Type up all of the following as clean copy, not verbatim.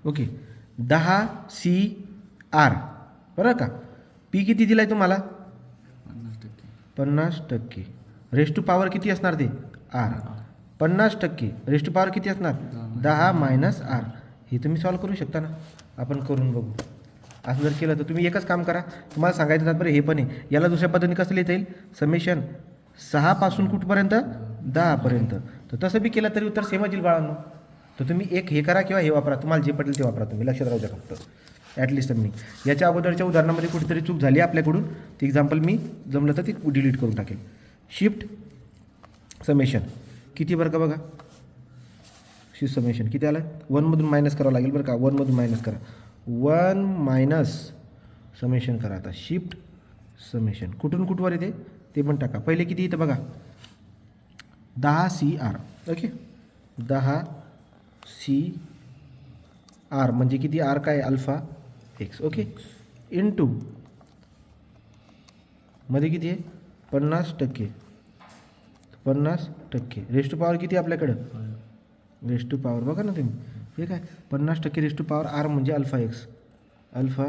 Okay 10 CR बरं का. P किती दिला आहे तुम्हाला 50%. रेस्ट टू पॉवर किती असणार ते आर 50%. रेस्ट टू पॉवर किती असणार 10 मायनस आर. हे तुम्ही सॉल्व करू शकता ना. आपण करून बघू. असं जर केलं तर तुम्ही एकच काम करा. तुम्हाला सांगायचं तात्पर्य हे पण आहे. याला दुसऱ्या पद्धतीने कसं लिहिता येईल समेशन 6 पासून कुठपर्यंत 10 पर्यंत. तर तसं बी केलं तरी उत्तर सेमच येईल बाळांनो. तर तुम्ही एक हे करा किंवा हे वापरा. तुम्हाला जे पटेल ते वापरा. तुम्ही लक्षात राहू द्या फक्त. ॲटलिस्ट मी याच्या अगोदरच्या उदाहरणामध्ये कुठेतरी चूक झाली आपल्याकडून. ती एक्झाम्पल मी जमलं तर ती डिलीट करून टाकेल. शिफ्ट समेशन किती बरं का बघा. शिफ्ट समेशन किती आलं 1 मधून मायनस करावं लागेल बरं का. 1 मधून मायनस करा. 1 मायनस समेशन करा. आता शिफ्ट समेशन कुठून कुठवर येते ते पण टाका. पहिले किती येतं बघा 10 CR. ओके 10 CR म्हणजे किती आर काय अल्फा एक्स. ओके इनटू मध्ये किती आहे 50%. 50% रेस्ट टू पॉवर किती आपल्याकडं रेस्ट टू पॉवर बघा ना तुम्ही हे काय 50% रेस्ट टू पॉवर आर म्हणजे अल्फा एक्स. अल्फा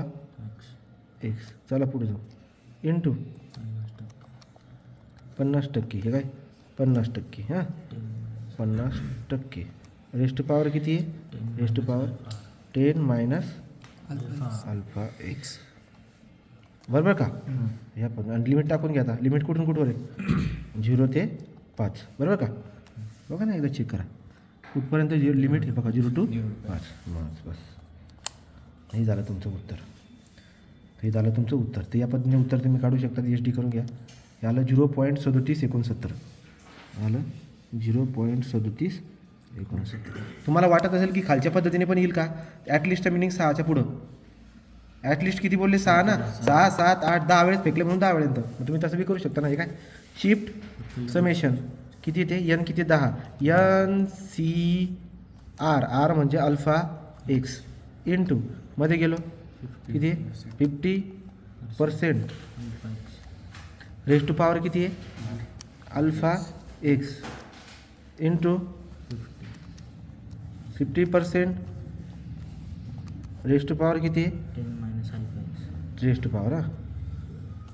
एक्स चला पुढे जाऊ. इनटू 50% हे काय 50% हां 50%. रेस्ट टू पॉवर किती आहे raised to power 10 minus alpha x बरोबर का. ह्या पण आणि लिमिट टाकून घ्या. आता लिमिट कुठून कुठवर आहे 0 ते 5 बरोबर का. बघा ना एकदा चेक करा कुठपर्यंत लिमिट आहे बघा 0 to 5. बस हे झालं तुमचं उत्तर. हे झालं तुमचं उत्तर. तर या पद्धतीने उत्तर तुम्ही काढू शकता. SD करून घ्या. याला 0.3769 आलं 0.3769. तुम्हाला वाटत असेल की खालच्या पद्धतीने पण येईल का. ॲटलिस्ट मिनिंग 6च्या पुढं ॲटलिस्ट किती बोलले 6 ना 6 7 8 10 वेळेस फेकले म्हणून 10 वेळेंत. मग तुम्ही तसं बी करू शकता ना. हे काय शिफ्ट समेशन किती येते n किती 10 NCR आर म्हणजे अल्फा एक्स इनटू मध्ये गेलो किती 50% रेस्ट टू पॉवर किती आहे alpha x into 50% raised to power किती आहे 10 minus alpha x. Raised to power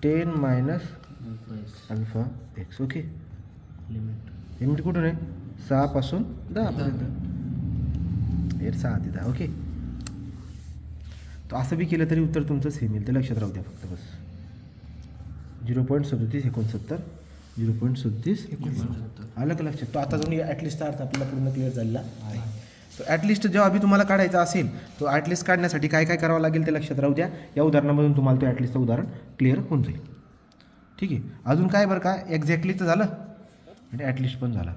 10 minus alpha x. Okay limit कुठून आहे 6 पासून 10 पर्यंत. 6 ते 10. ओके तर असं बी केलं तरी उत्तर तुमचं सेम येईल. ते लक्षात राहू द्या फक्त बस. 0.3769 0.3769 आलं का लक्षात. तो आता जाऊन ॲटलिस्टचा अर्थ आपल्याला पूर्ण क्लिअर झालेला आहे. तो ॲटलिस्ट जेव्हा बी तुम्हाला काढायचा असेल तो ॲटलिस्ट काढण्यासाठी काय काय करावं लागेल ते लक्षात राहू द्या. या उदाहरणामधून तुम्हाला तो ॲटलिस्टचं उदाहरण क्लिअर होऊन जाईल. ठीक आहे. अजून काय बरं का एक्झॅक्टली तर झालं आणि ॲटलिस्ट पण झाला.